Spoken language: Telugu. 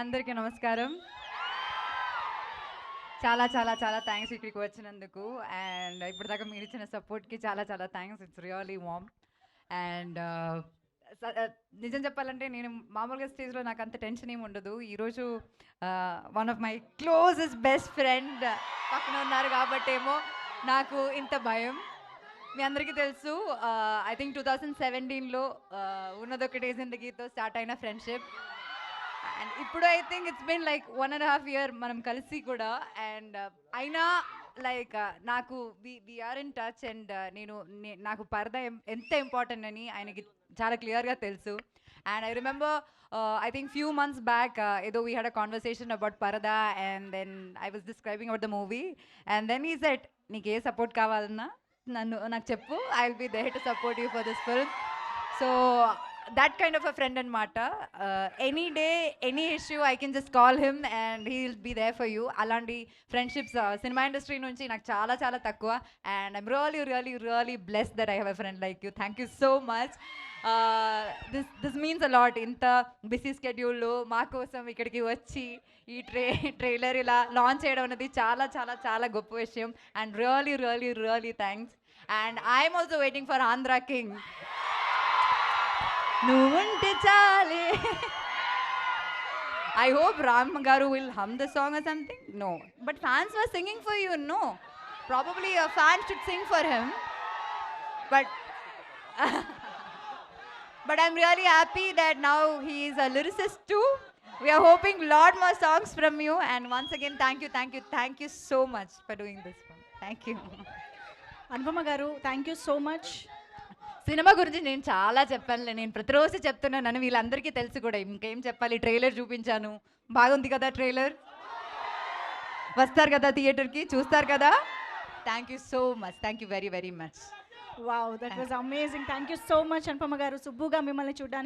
అందరికీ నమస్కారం. చాలా చాలా చాలా థ్యాంక్స్ ఇక్కడికి వచ్చినందుకు. అండ్ ఇప్పటిదాకా మీరిచ్చిన సపోర్ట్‌కి చాలా చాలా thanks. It's really warm. And నిజం చెప్పాలంటే నేను మామూలుగా స్టేజ్‌లో నాకంత టెన్షన్ ఏమి ఉండదు. ఈరోజు one of my closest best friend పక్కన ఉన్నారు కాబట్టేమో నాకు ఇంత భయం. మీ అందరికీ తెలుసు ఐ థింక్ 2017లో 'ఉన్నదొక్కటే జిందగీతో' స్టార్ట్ అయిన ఫ్రెండ్‌షిప్. అండ్ ఇప్పుడు I think it's been like 1.5 year మనం కలిసి కూడా. అండ్ అయినా లైక్ నాకు we are in touch. And నాకు పరద ఎంత ఇంపార్టెంట్ అని ఆయనకి చాలా క్లియర్గా తెలుసు. And I remember I think few months back ఏదో we had a conversation about Paradha. And then I was describing about the movie. And then ఈ సెట్ నీకు ఏ సపోర్ట్ కావాలన్నా నాకు చెప్పు, I will be there to support you for this film. So that kind of a friend అనమాట. Any day any issue I can just call him and he will be there for you. అలాంటి ఫ్రెండ్షిప్స్ సినిమా ఇండస్ట్రీ నుంచి నాకు చాలా చాలా తక్కువ. And I'm really really really bless that I have a friend like you. Thank you so much. This means a lot. ఇంత బిజీ స్కెడ్యూల్లో మా కోసం ఇక్కడికి వచ్చి ఈ ట్రైలర్ ఇలా లాంచ్ చేయడం అనేది చాలా చాలా చాలా గొప్ప విషయం. And really really really thanks. And I'm also waiting for Andhra king. నువ్వుంటే చాలే. I hope Ram Garu will hum the song or something. No, but fans were singing for you. No, probably a fan should sing for him. But but I'm really happy that now he is a lyricist too. We are hoping lot more songs from you. And once again, thank you so much for doing this one. Thank you. Anupama గారు, thank you so much. Cinema గురించి నేను చాలా చెప్పానులే. నేను ప్రతిరోజు చెప్తున్నాను, వీళ్ళందరికీ తెలుసు కూడా. ఇంకేం చెప్పాలి, ట్రైలర్ చూపించాను, బాగుంది కదా ట్రైలర్, వస్తారు కదా థియేటర్కి, చూస్తారు కదా. Thank you so much. Thank you very very much. Wow, that was amazing. Thank you so much Anupama గారు. సుబ్బుగా మిమ్మల్ని చూడడానికి